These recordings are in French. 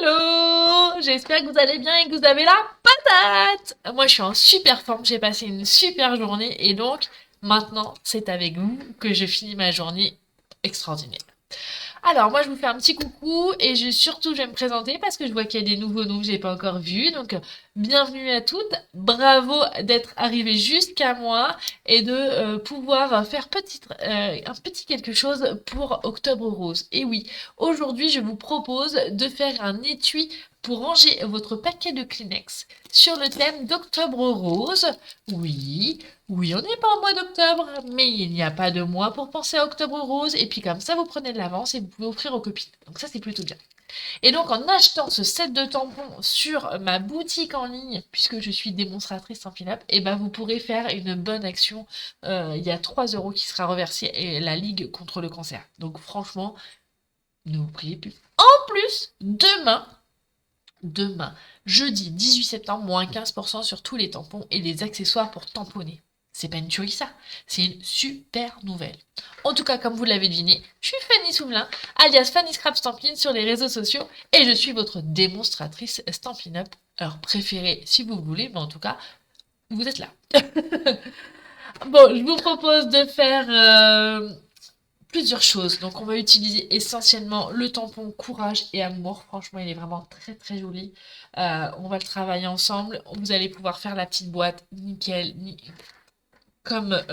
Hello! J'espère que vous allez bien et que vous avez la patate! Moi, je suis en super forme, j'ai passé une super journée et donc, maintenant, c'est avec vous que je finis ma journée extraordinaire. Alors, moi, je vous fais un petit coucou et surtout, je vais me présenter parce que je vois qu'il y a des nouveaux noms que j'ai pas encore vus. Donc, bienvenue à toutes. Bravo d'être arrivées jusqu'à moi et de pouvoir faire un petit quelque chose pour Octobre Rose. Et oui, aujourd'hui, je vous propose de faire un étui pour ranger votre paquet de Kleenex sur le thème d'Octobre Rose. Oui, oui, on n'est pas au mois d'octobre, mais il n'y a pas de mois pour penser à Octobre Rose. Et puis comme ça, vous prenez de l'avance et vous pouvez offrir aux copines. Donc ça, c'est plutôt bien. Et donc en achetant ce set de tampons sur ma boutique en ligne, puisque je suis démonstratrice en pin-up, et ben vous pourrez faire une bonne action. Il y a 3 euros qui sera reversé et la Ligue contre le cancer. Donc franchement, ne vous priez plus. En plus, demain, jeudi 18 septembre, moins 15% sur tous les tampons et les accessoires pour tamponner. C'est pas une tuerie ça, c'est une super nouvelle. En tout cas, comme vous l'avez deviné, je suis Fanny Souvelin, alias Fanny Scrap Stampin' sur les réseaux sociaux et je suis votre démonstratrice Stampin' Up, heure préférée si vous voulez, mais en tout cas, vous êtes là. Bon, je vous propose de faire plusieurs choses. Donc, on va utiliser essentiellement le tampon Courage et Amour. Franchement, il est vraiment très très joli. On va le travailler ensemble. Vous allez pouvoir faire la petite boîte nickel, comme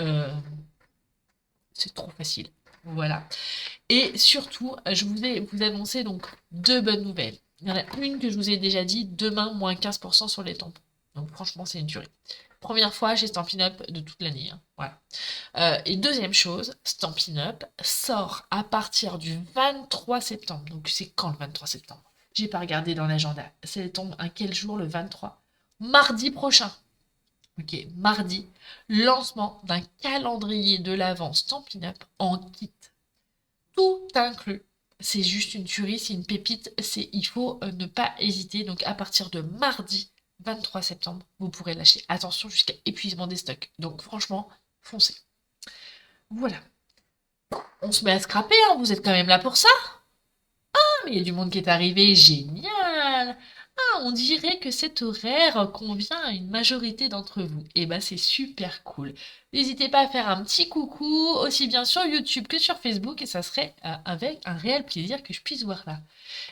c'est trop facile. Voilà. Et surtout, je vous annoncer donc deux bonnes nouvelles. Il y en a une que je vous ai déjà dit, demain, moins 15% sur les tampons. Donc franchement, c'est une tuerie. Première fois chez Stampin' Up de toute l'année. Hein. Voilà. Et deuxième chose, Stampin' Up sort à partir du 23 septembre. Donc c'est quand le 23 septembre? J'ai pas regardé dans l'agenda. Ça tombe à quel jour le 23? Mardi prochain. Ok, mardi, lancement d'un calendrier de l'Avent Stampin' Up en kit. Tout inclus. C'est juste une tuerie, c'est une pépite, il faut ne pas hésiter. Donc à partir de mardi 23 septembre, vous pourrez lâcher. Attention jusqu'à épuisement des stocks. Donc franchement, foncez. Voilà. On se met à scraper, hein, vous êtes quand même là pour ça? Ah, mais il y a du monde qui est arrivé, génial! Ah, on dirait que cet horaire convient à une majorité d'entre vous. Eh ben, c'est super cool. N'hésitez pas à faire un petit coucou, aussi bien sur YouTube que sur Facebook, et ça serait avec un réel plaisir que je puisse voir là.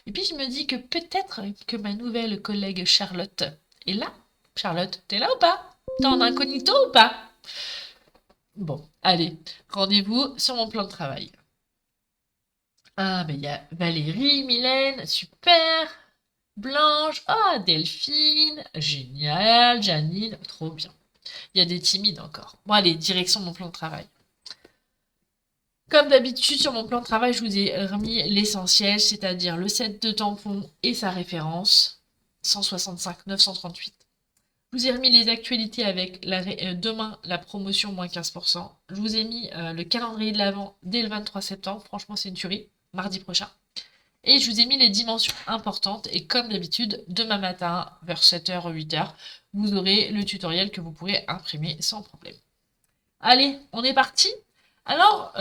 Et puis, je me dis que peut-être que ma nouvelle collègue Charlotte est là. Charlotte, t'es là ou pas? T'es en incognito ou pas? Bon, allez, rendez-vous sur mon plan de travail. Ah, mais il y a Valérie, Mylène, super. Blanche, ah, Delphine, génial, Janine, trop bien. Il y a des timides encore. Bon, allez, direction mon plan de travail. Comme d'habitude, sur mon plan de travail, je vous ai remis l'essentiel, c'est-à-dire le set de tampons et sa référence, 165 938. Je vous ai remis les actualités avec demain la promotion moins 15%. Je vous ai mis le calendrier de l'Avent dès le 23 septembre. Franchement, c'est une tuerie. Mardi prochain. Et je vous ai mis les dimensions importantes. Et comme d'habitude, demain matin, vers 7h ou 8h, vous aurez le tutoriel que vous pourrez imprimer sans problème. Allez, on est parti. Alors,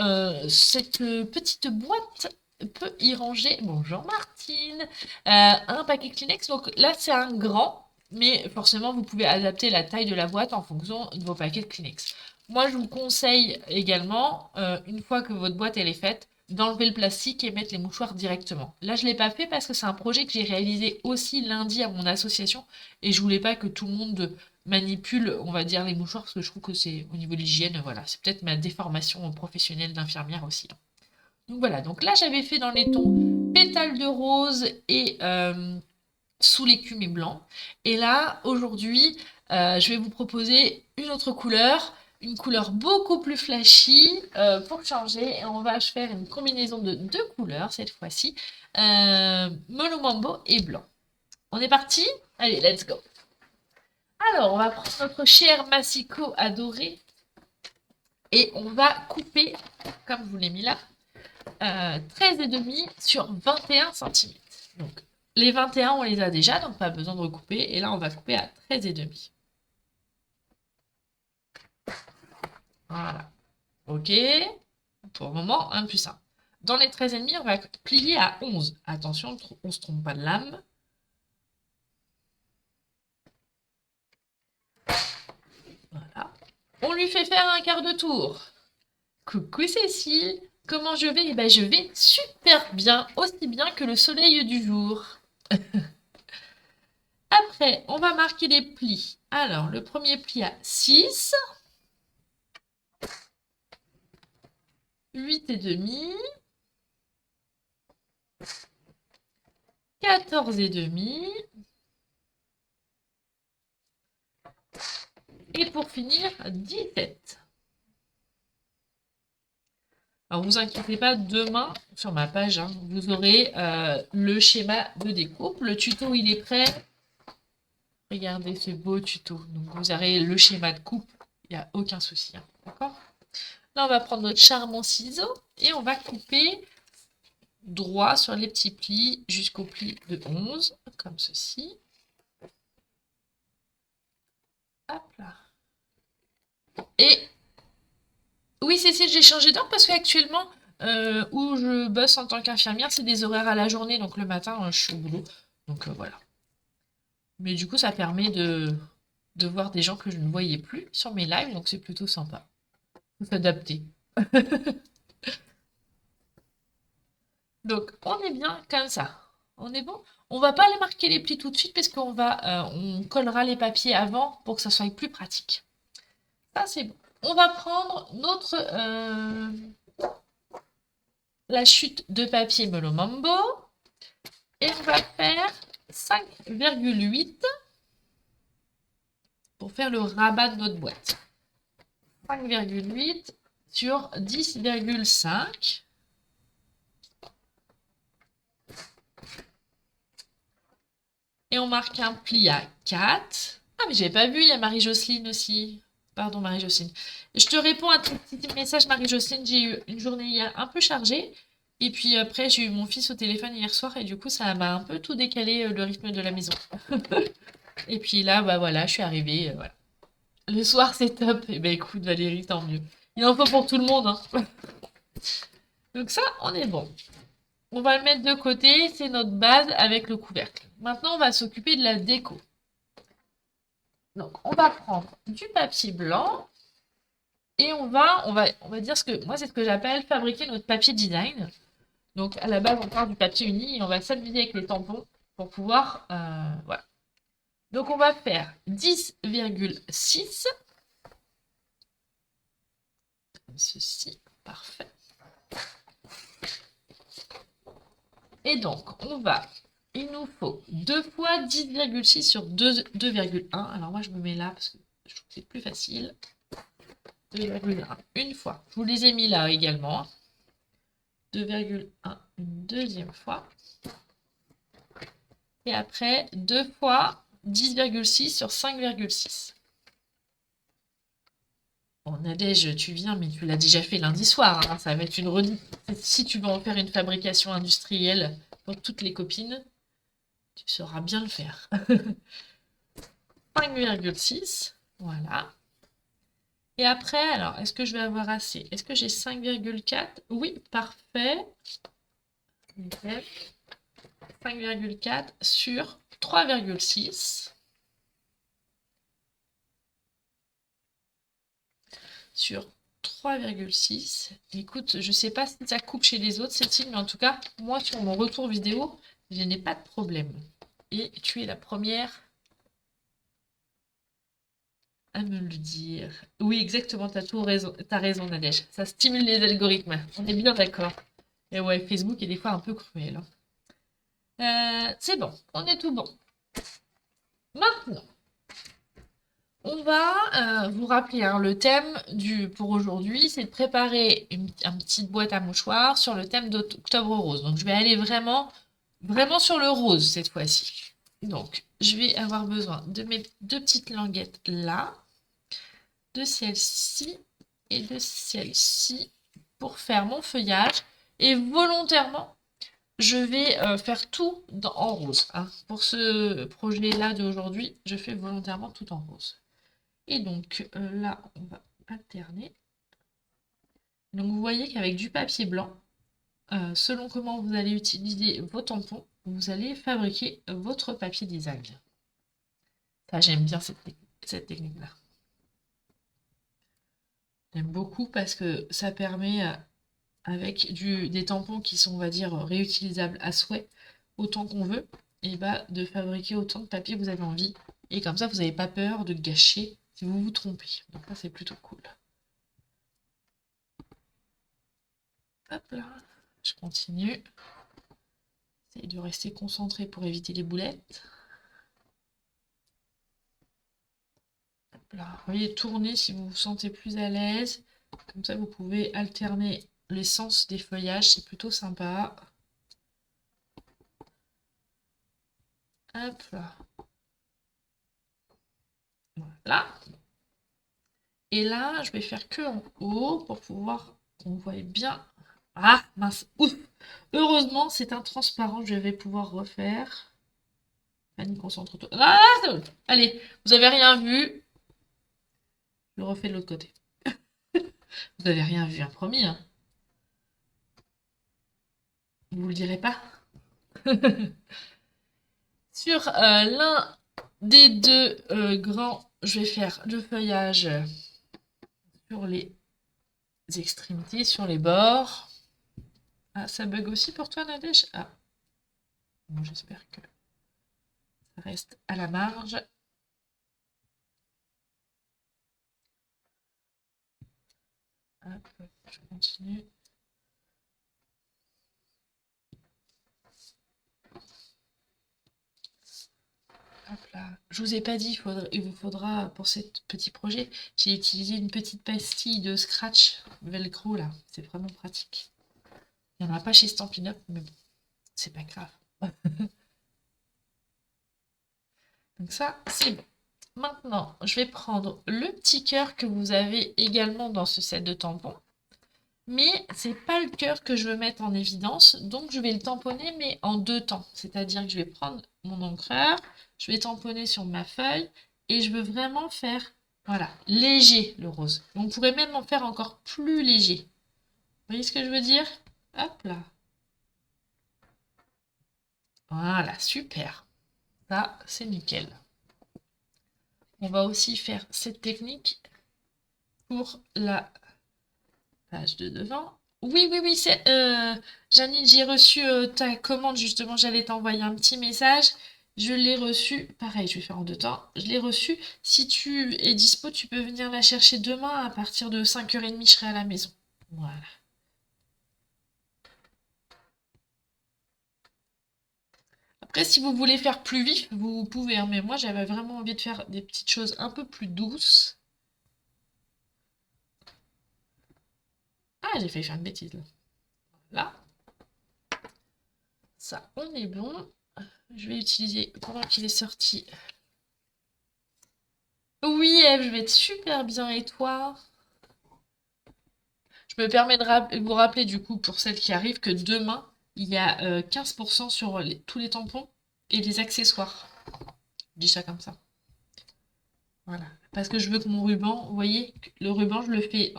cette petite boîte peut y ranger, bonjour Martine, un paquet Kleenex. Donc là, c'est un grand, mais forcément, vous pouvez adapter la taille de la boîte en fonction de vos paquets de Kleenex. Moi, je vous conseille également, une fois que votre boîte elle est faite, d'enlever le plastique et mettre les mouchoirs directement. Là, je ne l'ai pas fait parce que c'est un projet que j'ai réalisé aussi lundi à mon association et je voulais pas que tout le monde manipule, on va dire, les mouchoirs parce que je trouve que c'est au niveau de l'hygiène, voilà, c'est peut-être ma déformation professionnelle d'infirmière aussi. Hein. Donc voilà, donc là j'avais fait dans les tons pétales de rose et sous l'écume et blanc. Et là, aujourd'hui, je vais vous proposer une autre couleur, une couleur beaucoup plus flashy pour changer. Et on va faire une combinaison de deux couleurs cette fois-ci, Mono Mambo et blanc. On est parti? Allez, let's go! Alors, on va prendre notre cher massicot adoré et on va couper, comme je vous l'ai mis là, 13,5 sur 21 cm. Donc, les 21, on les a déjà, donc pas besoin de recouper. Et là, on va couper à 13,5. Voilà. OK. Pour le moment, 1 plus 1. Dans les 13,5, on va plier à 11. Attention, on ne se trompe pas de lame. On lui fait faire un quart de tour. Coucou Cécile, comment je vais? Eh ben, je vais super bien, aussi bien que le soleil du jour. Après, on va marquer les plis. Alors, le premier pli à 6, 8 et demi, 14 et demi, et pour finir, 17. Alors, vous inquiétez pas, demain, sur ma page, hein, vous aurez le schéma de découpe. Le tuto, il est prêt. Regardez ce beau tuto. Donc, vous aurez le schéma de coupe. Il n'y a aucun souci. Hein, d'accord? Là, on va prendre notre charmant ciseau et on va couper droit sur les petits plis jusqu'au pli de 11, comme ceci. Hop là. Et oui, Cécile, j'ai changé d'heure parce qu'actuellement, où je bosse en tant qu'infirmière, c'est des horaires à la journée. Donc le matin, je suis au boulot. Donc voilà. Mais du coup, ça permet de voir des gens que je ne voyais plus sur mes lives. Donc c'est plutôt sympa. Faut s'adapter. Donc on est bien comme ça. On est bon? On va pas les marquer les plis tout de suite parce on collera les papiers avant pour que ça soit plus pratique. Ça c'est bon. On va prendre la chute de papier Mellow Mambo et on va faire 5,8 pour faire le rabat de notre boîte. 5,8 sur 10,5. Et on marque un pli à 4. Ah, mais j'avais pas vu, il y a Marie-Jocelyne aussi. Pardon, Marie-Jocelyne. Je te réponds à ton petit message, Marie-Jocelyne. J'ai eu une journée hier un peu chargée. Et puis après, j'ai eu mon fils au téléphone hier soir. Et du coup, ça m'a un peu tout décalé le rythme de la maison. Et puis là, bah voilà, je suis arrivée. Voilà. Le soir, c'est top. Et ben écoute, Valérie, tant mieux. Il en faut pour tout le monde. Hein. Donc ça, on est bon. On va le mettre de côté, c'est notre base avec le couvercle. Maintenant, on va s'occuper de la déco. Donc, on va prendre du papier blanc et on va dire moi, c'est ce que j'appelle fabriquer notre papier design. Donc, à la base, on part du papier uni et on va s'amuser avec les tampons pour pouvoir, voilà. Donc, on va faire 10,6. Comme ceci, parfait. Et donc, il nous faut 2 fois 10,6 sur 2,1. Alors moi, je me mets là parce que je trouve que c'est plus facile. 2,1 une fois. Je vous les ai mis là également. 2,1 une deuxième fois. Et après, 2 fois 10,6 sur 5,6. Bon, Nadège, tu viens, mais tu l'as déjà fait lundi soir. Hein. Ça va être une redite. Si tu veux en faire une fabrication industrielle pour toutes les copines, tu sauras bien le faire. 5,6. Voilà. Et après, alors, est-ce que je vais avoir assez? Est-ce que j'ai 5,4? Oui, parfait. 5,4 sur 3,6. Sur 3,6. Écoute, je ne sais pas si ça coupe chez les autres, Cécile, mais en tout cas, moi, sur mon retour vidéo, je n'ai pas de problème. Et tu es la première à me le dire. Oui, exactement, t'as raison, Nadège. Ça stimule les algorithmes. On est bien d'accord. Et ouais, Facebook est des fois un peu cruel. C'est bon, on est tout bon. Maintenant, on va vous rappeler hein, le thème pour aujourd'hui, c'est de préparer une petite boîte à mouchoirs sur le thème d'Octobre Rose. Donc, je vais aller vraiment sur le rose cette fois-ci. Donc, je vais avoir besoin de mes 2 petites languettes là, de celle-ci et de celle-ci pour faire mon feuillage. Et volontairement, je vais faire tout en rose. Hein. Pour ce projet-là d'aujourd'hui, je fais volontairement tout en rose. Et donc là, on va alterner. Donc vous voyez qu'avec du papier blanc, selon comment vous allez utiliser vos tampons, vous allez fabriquer votre papier design. Ça, j'aime bien cette technique-là. J'aime beaucoup parce que ça permet, avec des tampons qui sont, on va dire, réutilisables à souhait, autant qu'on veut, et bah de fabriquer autant de papier que vous avez envie. Et comme ça, vous n'avez pas peur de gâcher si vous vous trompez. Donc ça, c'est plutôt cool. Hop là, je continue. J'essaie de rester concentré pour éviter les boulettes. Hop là. Vous voyez, tournez si vous vous sentez plus à l'aise. Comme ça, vous pouvez alterner les sens des feuillages. C'est plutôt sympa. Hop là. Voilà. Et là, je vais faire que en haut pour pouvoir qu'on voie bien. Ah, mince. Ouf. Heureusement, c'est un transparent. Je vais pouvoir refaire. Fanny, concentre-toi. Ah, allez, vous avez rien vu. Je le refais de l'autre côté. Vous avez rien vu, hein, promis. Hein. Vous le direz pas. Sur l'un des deux grands, je vais faire le feuillage sur les extrémités, sur les bords. Ah, ça bug aussi pour toi, Nadège? Ah. Bon, j'espère que ça reste à la marge. Hop, je continue. Hop là. Je vous ai pas dit, il vous faudra pour ce petit projet, j'ai utilisé une petite pastille de scratch velcro là. C'est vraiment pratique. Il n'y en a pas chez Stampin' Up, mais bon, c'est pas grave. Donc ça, c'est bon. Maintenant, je vais prendre le petit cœur que vous avez également dans ce set de tampons. Mais c'est pas le cœur que je veux mettre en évidence, donc je vais le tamponner, mais en deux temps. C'est-à-dire que je vais prendre mon encreur, je vais tamponner sur ma feuille, et je veux vraiment faire, voilà, léger le rose. On pourrait même en faire encore plus léger. Vous voyez ce que je veux dire? Hop là. Voilà, super. Ça, c'est nickel. On va aussi faire cette technique pour la page de devant. Oui, oui, oui, c'est Janine, j'ai reçu ta commande, justement, j'allais t'envoyer un petit message. Je l'ai reçu, pareil, je vais faire en deux temps. Je l'ai reçu. Si tu es dispo, tu peux venir la chercher demain à partir de 5h30, je serai à la maison. Voilà. Après, si vous voulez faire plus vif, vous pouvez, hein, mais moi, j'avais vraiment envie de faire des petites choses un peu plus douces. Ah, j'ai failli faire une bêtise, là. Là. Ça, on est bon. Je vais utiliser, pendant qu'il est sorti... Oui, Eve, je vais être super bien. Et toi? Je me permets de vous rappeler, du coup, pour celles qui arrivent, que demain, il y a 15% sur tous les tampons et les accessoires. Je dis ça comme ça. Voilà. Parce que je veux que mon ruban, vous voyez, le ruban, je le fais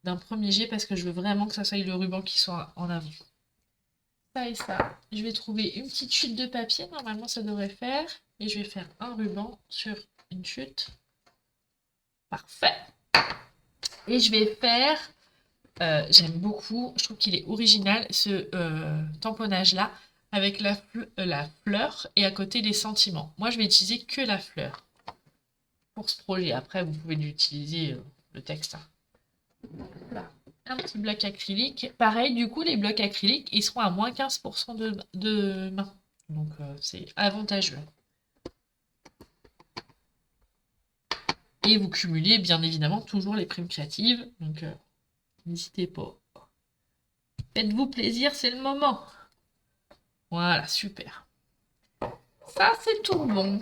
d'un premier jet parce que je veux vraiment que ça soit le ruban qui soit en avant. Ça et ça. Je vais trouver une petite chute de papier. Normalement, ça devrait faire. Et je vais faire un ruban sur une chute. Parfait. Et je vais faire, j'aime beaucoup, je trouve qu'il est original, ce tamponnage-là, avec la fleur et à côté les sentiments. Moi, je vais utiliser que la fleur pour ce projet. Après, vous pouvez l'utiliser, le texte. Hein. Voilà. Un petit bloc acrylique. Pareil, du coup, les blocs acryliques, ils seront à moins 15% de main. Donc, c'est avantageux. Et vous cumulez, bien évidemment, toujours les primes créatives. Donc, n'hésitez pas. Faites-vous plaisir, c'est le moment. Voilà, super. Ça, c'est tout bon.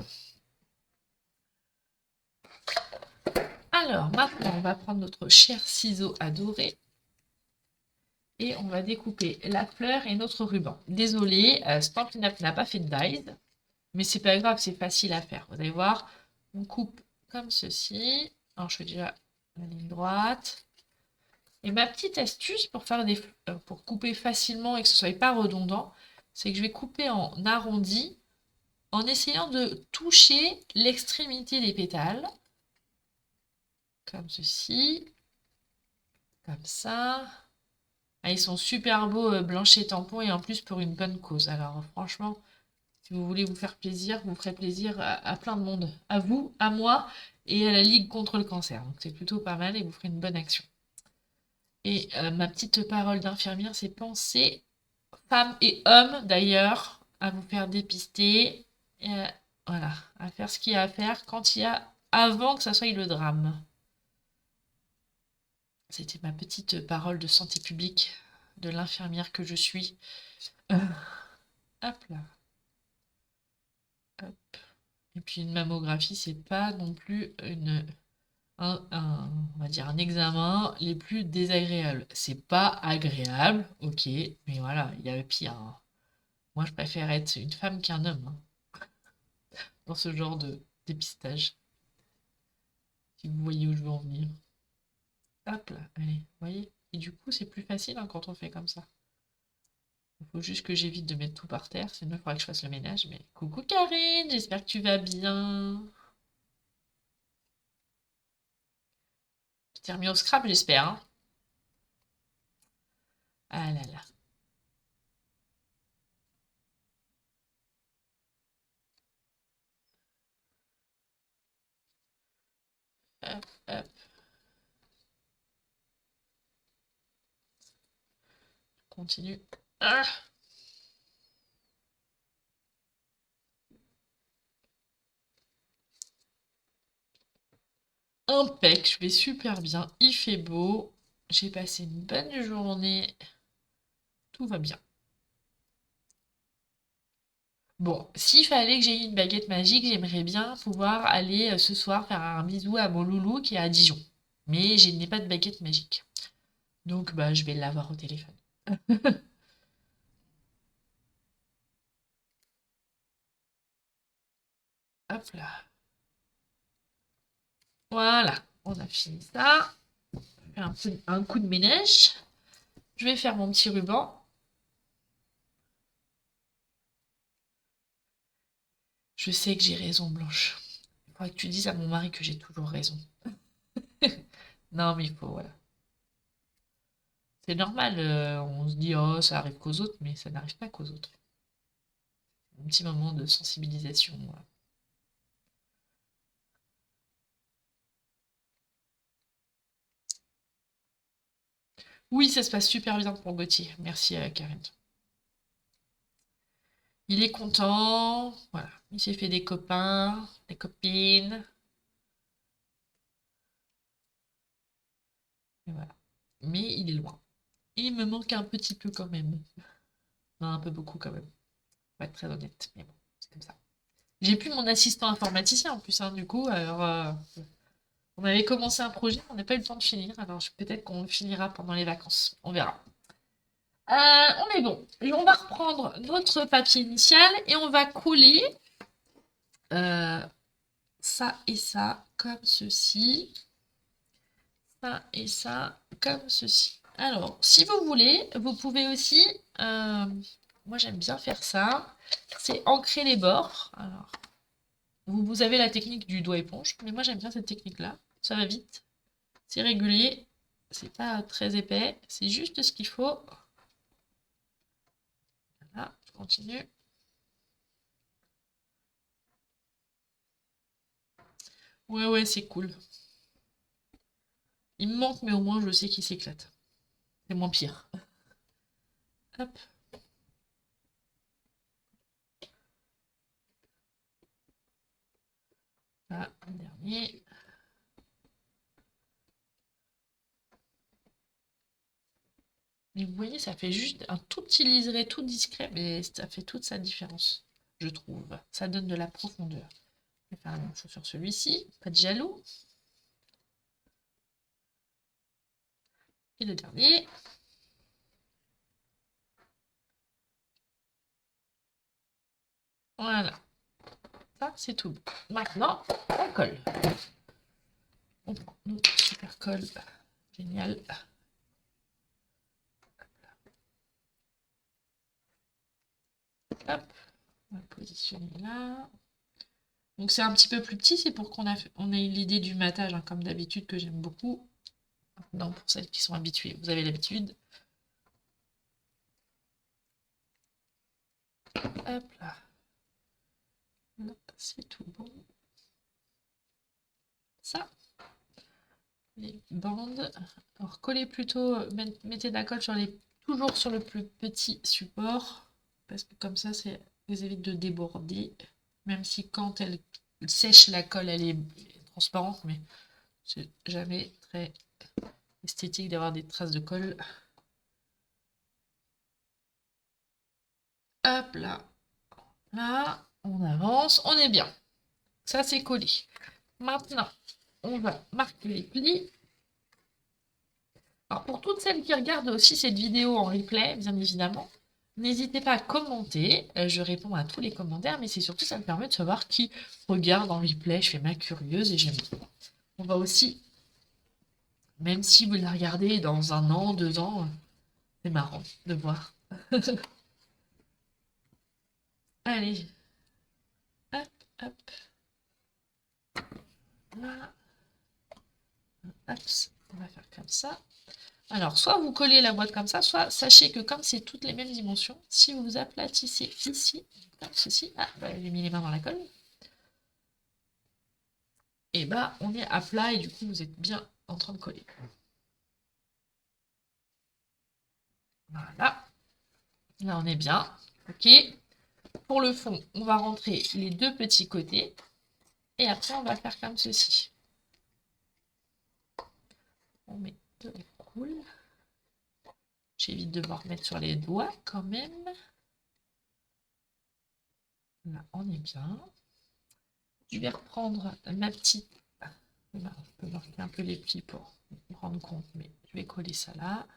Alors, maintenant, on va prendre notre cher ciseau adoré. Et on va découper la fleur et notre ruban. Désolée, Stampin' Up n'a pas fait de dies. Mais c'est pas grave, c'est facile à faire. Vous allez voir, on coupe comme ceci. Alors, je fais déjà la ligne droite. Et ma petite astuce pour faire pour couper facilement et que ce soit pas redondant, c'est que je vais couper en arrondi en essayant de toucher l'extrémité des pétales. comme ceci, comme ça. Ah, ils sont super beaux, blanches et tampons, et en plus pour une bonne cause. Alors franchement, si vous voulez vous faire plaisir, vous ferez plaisir à plein de monde. À vous, à moi et à la Ligue contre le cancer. Donc c'est plutôt pas mal et vous ferez une bonne action. Et ma petite parole d'infirmière, c'est penser, femmes et hommes d'ailleurs, à vous faire dépister. Voilà, à faire ce qu'il y a à faire quand il y a, avant que ça soit le drame. C'était ma petite parole de santé publique de l'infirmière que je suis. Euh, hop là. Hop. Et puis une mammographie, c'est pas non plus on va dire un examen les plus désagréables. C'est pas agréable, ok, mais voilà, il y a pire, hein. Moi, je préfère être une femme qu'un homme, hein, dans ce genre de dépistage. Si vous voyez où je veux en venir. Hop là, allez, vous voyez? Et du coup, c'est plus facile, hein, quand on fait comme ça. Il faut juste que j'évite de mettre tout par terre, sinon il faudra que je fasse le ménage. Mais coucou Karine, j'espère que tu vas bien. Tu t'es remis au scrap, j'espère, hein. Ah là là. Hop, hop. Continue. Ah, impec, je vais super bien. Il fait beau. J'ai passé une bonne journée. Tout va bien. Bon, s'il fallait que j'aie une baguette magique, j'aimerais bien pouvoir aller ce soir faire un bisou à mon loulou qui est à Dijon. Mais je n'ai pas de baguette magique. Donc bah je vais l'avoir au téléphone. Hop là. Voilà, on a fini ça. Un coup de ménage. Je vais faire mon petit ruban. Je sais que j'ai raison, Blanche. Il faudrait que tu dises à mon mari que j'ai toujours raison. Non, mais il faut, voilà. C'est normal, on se dit, oh, ça arrive qu'aux autres, mais ça n'arrive pas qu'aux autres. Un petit moment de sensibilisation, voilà. Oui, ça se passe super bien pour Gauthier. Merci, Karine. Il est content, voilà. Il s'est fait des copains, des copines, et voilà. Mais il est loin. Il me manque un petit peu quand même. Non, un peu beaucoup quand même. Pour être très honnête, mais bon, c'est comme ça. J'ai plus mon assistant informaticien en plus, hein, du coup. Alors, on avait commencé un projet, on n'a pas eu le temps de finir. Alors, peut-être qu'on le finira pendant les vacances. On verra. On est bon. Et on va reprendre notre papier initial et on va coller euh, ça et ça comme ceci. Ça et ça comme ceci. Alors, si vous voulez, vous pouvez aussi, moi j'aime bien faire ça, c'est ancrer les bords. Alors, vous avez la technique du doigt éponge, mais moi j'aime bien cette technique-là. Ça va vite, c'est régulier, c'est pas très épais, c'est juste ce qu'il faut. Voilà, je continue. Ouais, ouais, c'est cool. Il me manque, mais au moins je sais qu'il s'éclate. C'est moins pire. Hop. Voilà, un dernier. Mais vous voyez, ça fait juste un tout petit liseré tout discret, mais ça fait toute sa différence, je trouve. Ça donne de la profondeur. Je vais faire la même chose sur celui-ci, pas de jaloux. Et le dernier. Voilà, ça c'est tout bon. Maintenant, on colle. On prend notre super colle. Génial. Hop, on va positionner là. Donc c'est un petit peu plus petit, c'est pour qu'on on ait l'idée du matage, hein, comme d'habitude, que j'aime beaucoup. Non, pour celles qui sont habituées, vous avez l'habitude. Hop là. C'est tout bon. Ça. Les bandes. Alors collez plutôt, mettez de la colle sur toujours sur le plus petit support. Parce que comme ça, vous évite de déborder. Même si quand elle sèche, la colle, elle est transparente, mais c'est jamais très esthétique d'avoir des traces de colle. Hop là. Là, on avance, on est bien. Ça, c'est collé. Maintenant, on va marquer les plis. Alors, pour toutes celles qui regardent aussi cette vidéo en replay, bien évidemment, n'hésitez pas à commenter. Je réponds à tous les commentaires, mais c'est surtout, ça me permet de savoir qui regarde en replay. Je fais ma curieuse et j'aime bien. On va aussi, même si vous la regardez dans 1 an, 2 ans, c'est marrant de voir. Allez. Hop, hop. Là. Hop, on va faire comme ça. Alors, soit vous collez la boîte comme ça, soit sachez que comme c'est toutes les mêmes dimensions, si vous aplatissez ici, comme ceci, j'ai mis les mains dans la colle, et bah on est à plat et du coup vous êtes bien en train de coller. Voilà. Là on est bien. Ok. Pour le fond, on va rentrer les 2 petits côtés et après on va faire comme ceci. On met de la colle. J'évite de me remettre sur les doigts quand même. Là on est bien. Je vais reprendre ma petite... Je peux marquer un peu les plis pour me rendre compte, mais je vais coller ça là.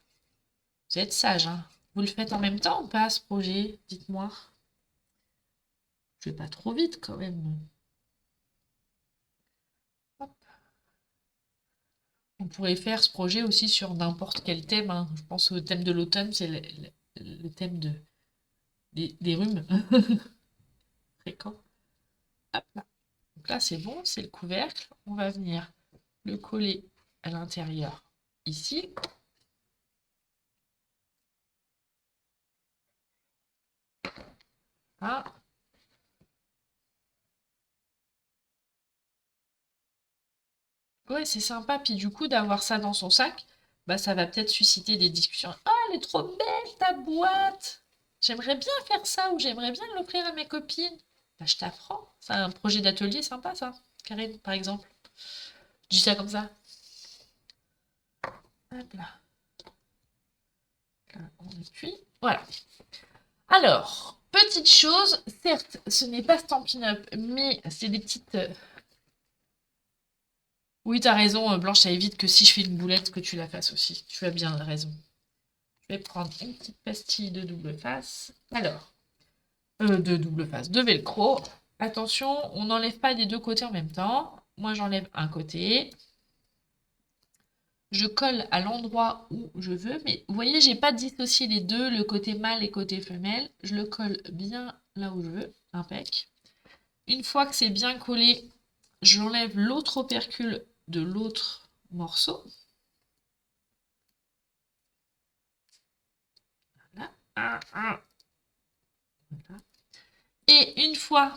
Vous êtes sage, hein? Vous le faites en même temps ou pas, ce projet? Dites-moi. Je vais pas trop vite quand même. Hop. On pourrait faire ce projet aussi sur n'importe quel thème, hein. Je pense au thème de l'automne, c'est le thème des rhumes fréquents. Hop là. Donc là, c'est bon, c'est le couvercle. On va venir le coller à l'intérieur ici. Ah. Ouais, c'est sympa. Puis du coup, d'avoir ça dans son sac, bah ça va peut-être susciter des discussions. Ah, elle est trop belle ta boîte! J'aimerais bien faire ça ou j'aimerais bien l'offrir à mes copines. Bah, je t'apprends. C'est un projet d'atelier sympa, ça. Karine, par exemple. Je dis ça comme ça. Hop là. Là, on appuie. Voilà. Alors, petite chose, certes, ce n'est pas Stampin' Up, mais c'est des petites. Oui, t'as raison, Blanche, ça évite que si je fais une boulette, que tu la fasses aussi. Tu as bien raison. Je vais prendre une petite pastille de double face. Alors, de double face, de velcro. Attention, on n'enlève pas des 2 côtés en même temps. Moi, j'enlève un côté. Je colle à l'endroit où je veux, mais vous voyez, j'ai pas dissocié les deux, le côté mâle et côté femelle. Je le colle bien là où je veux, impec. Une fois que c'est bien collé, j'enlève l'autre opercule de l'autre morceau. Voilà. Voilà. Et une fois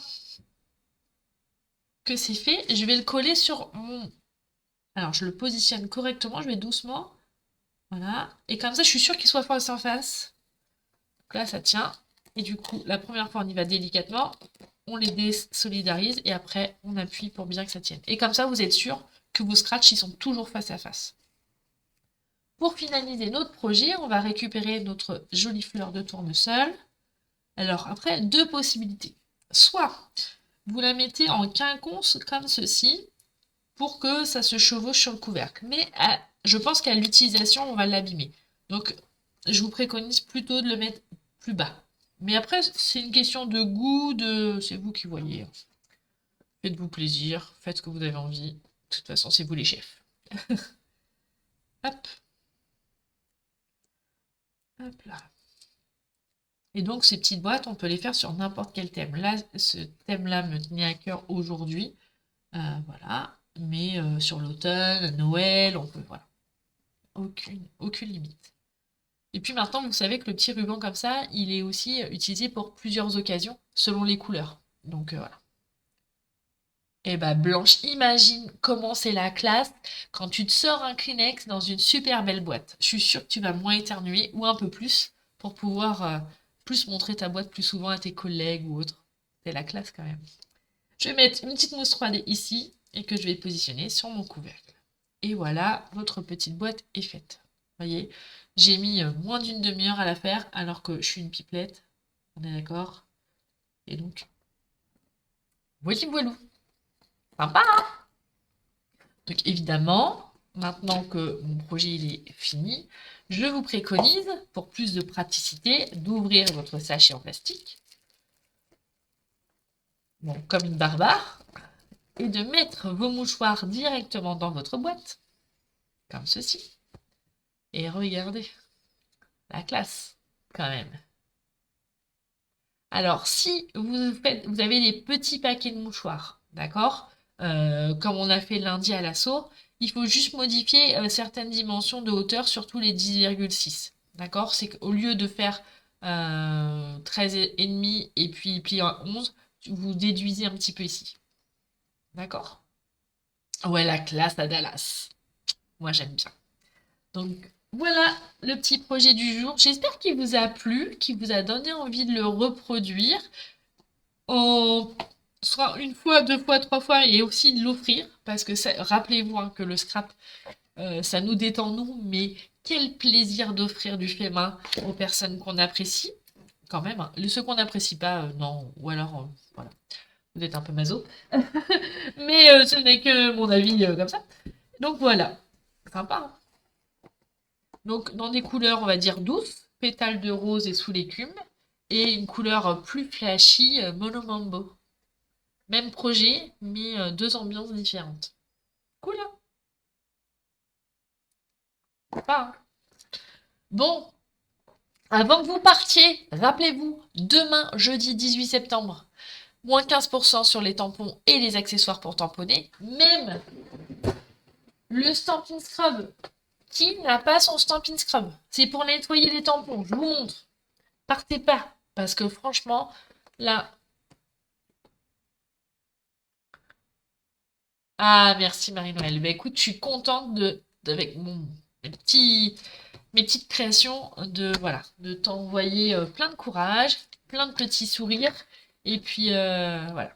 que c'est fait, je vais le coller sur mon... Alors, je le positionne correctement, je vais doucement. Voilà. Et comme ça, je suis sûre qu'il soit face en face. Donc là, ça tient. Et du coup, la première fois, on y va délicatement. On les désolidarise et après, on appuie pour bien que ça tienne. Et comme ça, vous êtes sûr que vos scratchs, ils sont toujours face à face. Pour finaliser notre projet, on va récupérer notre jolie fleur de tournesol. Alors après, 2 possibilités. Soit vous la mettez en quinconce comme ceci pour que ça se chevauche sur le couvercle. Mais je pense qu'à l'utilisation, on va l'abîmer. Donc, je vous préconise plutôt de le mettre plus bas. Mais après, c'est une question de goût, c'est vous qui voyez. Faites-vous plaisir, faites ce que vous avez envie. De toute façon, c'est vous les chefs. Hop. Hop là. Et donc, ces petites boîtes, on peut les faire sur n'importe quel thème. Là, ce thème-là me tenait à cœur aujourd'hui. Voilà. Mais sur l'automne, Noël, on peut, voilà. Aucune limite. Et puis maintenant, vous savez que le petit ruban comme ça, il est aussi utilisé pour plusieurs occasions, selon les couleurs. Donc, voilà. Eh bah Blanche, imagine comment c'est la classe quand tu te sors un Kleenex dans une super belle boîte. Je suis sûre que tu vas moins éternuer ou un peu plus pour pouvoir plus montrer ta boîte plus souvent à tes collègues ou autres. C'est la classe quand même. Je vais mettre une petite mousse 3D ici et que je vais positionner sur mon couvercle. Et voilà, votre petite boîte est faite. Vous voyez, j'ai mis moins d'une demi-heure à la faire alors que je suis une pipelette. On est d'accord? Et donc, voici voilou. Sympa, hein? Donc évidemment, maintenant que mon projet il est fini, je vous préconise, pour plus de praticité, d'ouvrir votre sachet en plastique, bon, comme une barbare, et de mettre vos mouchoirs directement dans votre boîte, comme ceci. Et regardez, la classe, quand même. Alors, si vous avez des petits paquets de mouchoirs, d'accord, comme on a fait lundi à l'assaut, il faut juste modifier certaines dimensions de hauteur, surtout les 10,6. D'accord? C'est qu'au lieu de faire 13,5 et puis plier en 11, vous déduisez un petit peu ici. D'accord? Ouais, la classe à Dallas. Moi, j'aime bien. Donc, voilà le petit projet du jour. J'espère qu'il vous a plu, qu'il vous a donné envie de le reproduire. Soit une fois, deux fois, trois fois, et aussi de l'offrir, parce que rappelez-vous hein, que le scrap, ça nous détend nous, mais quel plaisir d'offrir du fait main aux personnes qu'on apprécie, quand même. Hein. Ceux qu'on n'apprécie pas, non, ou alors, voilà, vous êtes un peu maso. Mais ce n'est que mon avis comme ça. Donc voilà, sympa. Hein. Donc dans des couleurs, on va dire douces, pétales de rose et sous l'écume, et une couleur plus flashy, monomambo. Même projet, mais deux ambiances différentes. Cool, hein? Sympa, hein. Bon, avant que vous partiez, rappelez-vous, demain, jeudi 18 septembre, moins 15% sur les tampons et les accessoires pour tamponner. Même le Stampin' Scrub. Qui n'a pas son Stampin' Scrub? C'est pour nettoyer les tampons, je vous montre. Partez pas, parce que franchement, là... Ah, merci Marie-Noël. Bah écoute, je suis contente avec mes petites créations, voilà, de t'envoyer plein de courage, plein de petits sourires, et puis voilà.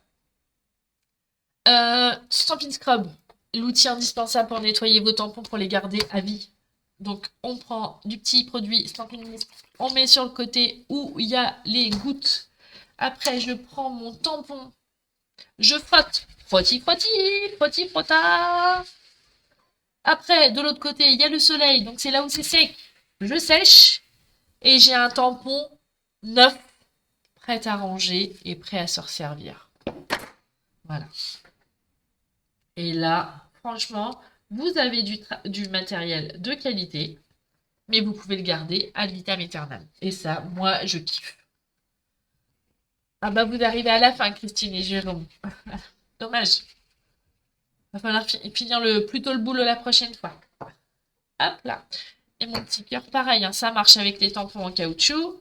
Stampin' Scrub, l'outil indispensable pour nettoyer vos tampons pour les garder à vie. Donc on prend du petit produit Stampin' Mist, on met sur le côté où il y a les gouttes. Après je prends mon tampon, je frotte, frotti frotti, frotti frotta. Après de l'autre côté il y a le soleil, donc c'est là où c'est sec. Je sèche et j'ai un tampon neuf, prêt à ranger et prêt à se resservir. Voilà. Et là, franchement, vous avez du matériel de qualité, mais vous pouvez le garder ad vitam aeternam. Et ça, moi, je kiffe. Ah bah vous arrivez à la fin, Christine et Jérôme. Dommage. Va falloir finir plus tôt le boulot la prochaine fois. Hop là. Et mon petit cœur, pareil, hein, ça marche avec les tampons en caoutchouc,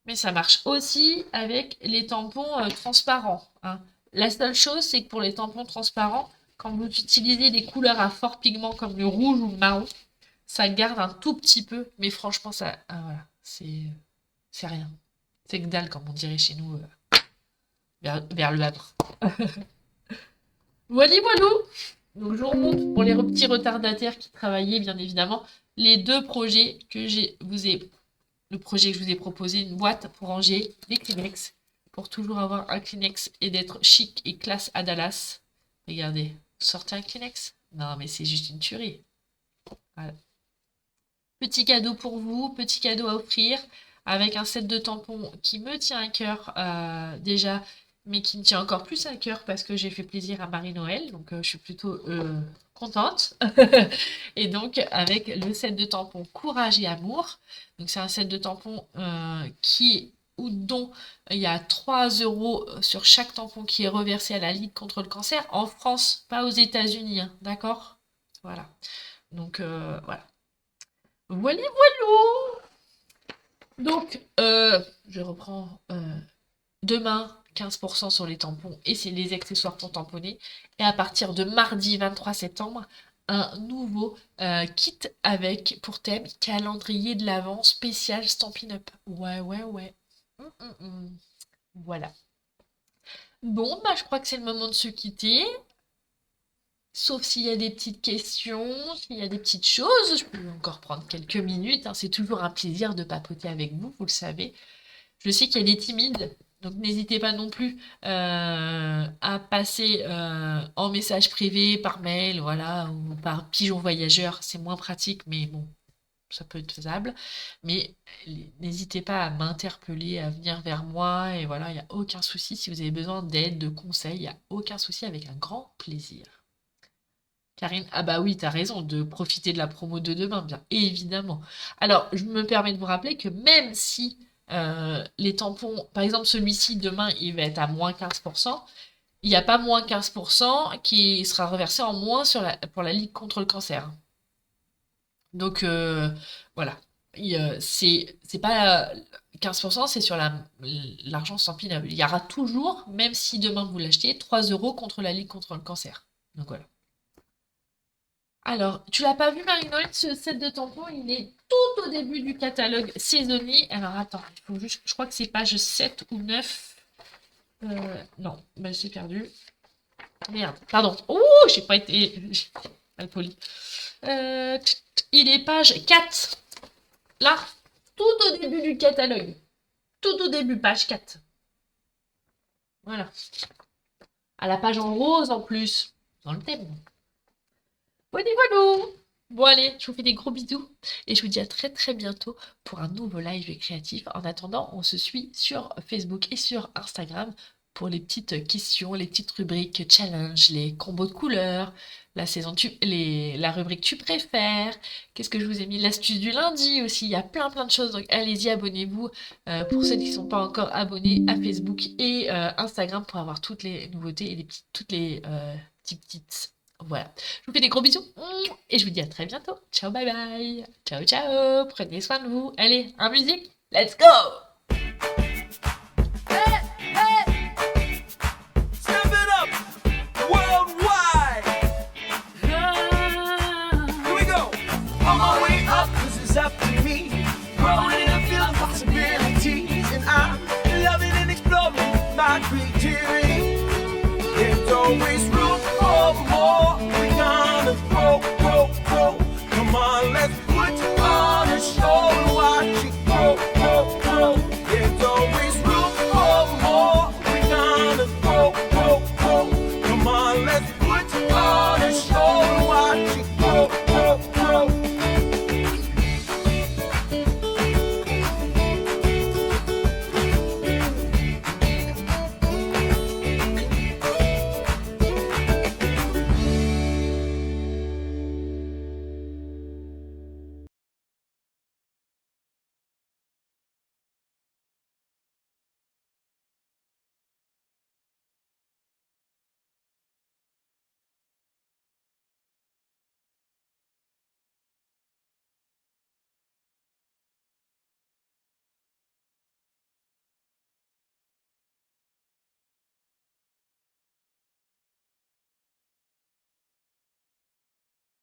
mais ça marche aussi avec les tampons transparents. Hein. La seule chose, c'est que pour les tampons transparents, quand vous utilisez des couleurs à fort pigment comme le rouge ou le marron, ça garde un tout petit peu, mais franchement, ça, voilà, c'est rien. C'est que dalle, comme on dirait chez nous, vers le Havre. Voilà, voilà. Donc je vous remontre pour les petits retardataires qui travaillaient, bien évidemment, les deux projets que le projet que je vous ai proposé, une boîte pour ranger les Kleenex, pour toujours avoir un Kleenex et d'être chic et classe à Dallas. Regardez, sortez un Kleenex. Non, mais c'est juste une tuerie. Voilà. Petit cadeau pour vous, petit cadeau à offrir, avec un set de tampons qui me tient à cœur déjà, mais qui me tient encore plus à cœur parce que j'ai fait plaisir à Marie-Noël, donc je suis plutôt contente. Et donc avec le set de tampons Courage et Amour, donc c'est un set de tampons qui dont il y a 3 euros sur chaque tampon qui est reversé à la Ligue contre le cancer. En France, pas aux États-Unis, hein, d'accord? Voilà. Donc, voilà. Voilà, voilà. Donc, je reprends demain, 15% sur les tampons et c'est les accessoires pour tamponner. Et à partir de mardi 23 septembre, un nouveau kit avec pour thème calendrier de l'Avent spécial Stampin' Up. Ouais, ouais, ouais. Voilà. Bon, bah je crois que c'est le moment de se quitter. Sauf s'il y a des petites questions, s'il y a des petites choses, je peux encore prendre quelques minutes, hein. C'est toujours un plaisir de papoter avec vous, vous le savez. Je sais qu'il y a des timides, donc n'hésitez pas non plus à passer en message privé, par mail, voilà, ou par pigeon voyageur. C'est moins pratique, mais bon, ça peut être faisable. Mais n'hésitez pas à m'interpeller, à venir vers moi, et voilà, il n'y a aucun souci. Si vous avez besoin d'aide, de conseils, il n'y a aucun souci, avec un grand plaisir. Karine, ah bah oui, t'as raison, de profiter de la promo de demain, bien évidemment. Alors, je me permets de vous rappeler que même si les tampons, par exemple celui-ci, demain, il va être à moins 15%, il n'y a pas moins 15% qui sera reversé en moins pour la Ligue contre le cancer. Donc, voilà. C'est pas 15%, c'est sur l'argent Stampin'. Il y aura toujours, même si demain vous l'achetez, 3 euros contre la Ligue contre le cancer. Donc voilà. Alors, tu l'as pas vu, Marie-Noël, ce set de tampons, il est tout au début du catalogue saisonnier. Alors, attends, il faut juste, je crois que c'est page 7 ou 9. Non, bah, j'ai perdu. Merde, pardon. Oh, j'ai pas été mal poli. Il est page 4. Là, tout au début du catalogue. Tout au début, page 4. Voilà. À la page en rose en plus, dans le thème. Voilà. Bon allez, je vous fais des gros bisous et je vous dis à très très bientôt pour un nouveau live créatif. En attendant, on se suit sur Facebook et sur Instagram pour les petites questions, les petites rubriques challenge, les combos de couleurs, la rubrique tu préfères, qu'est-ce que je vous ai mis, l'astuce du lundi aussi, il y a plein de choses, donc allez-y, abonnez-vous pour ceux qui ne sont pas encore abonnés à Facebook et Instagram pour avoir toutes les nouveautés et toutes les petites. Voilà. Je vous fais des gros bisous et je vous dis à très bientôt. Ciao, bye bye. Ciao, ciao. Prenez soin de vous. Allez, en musique, let's go! Always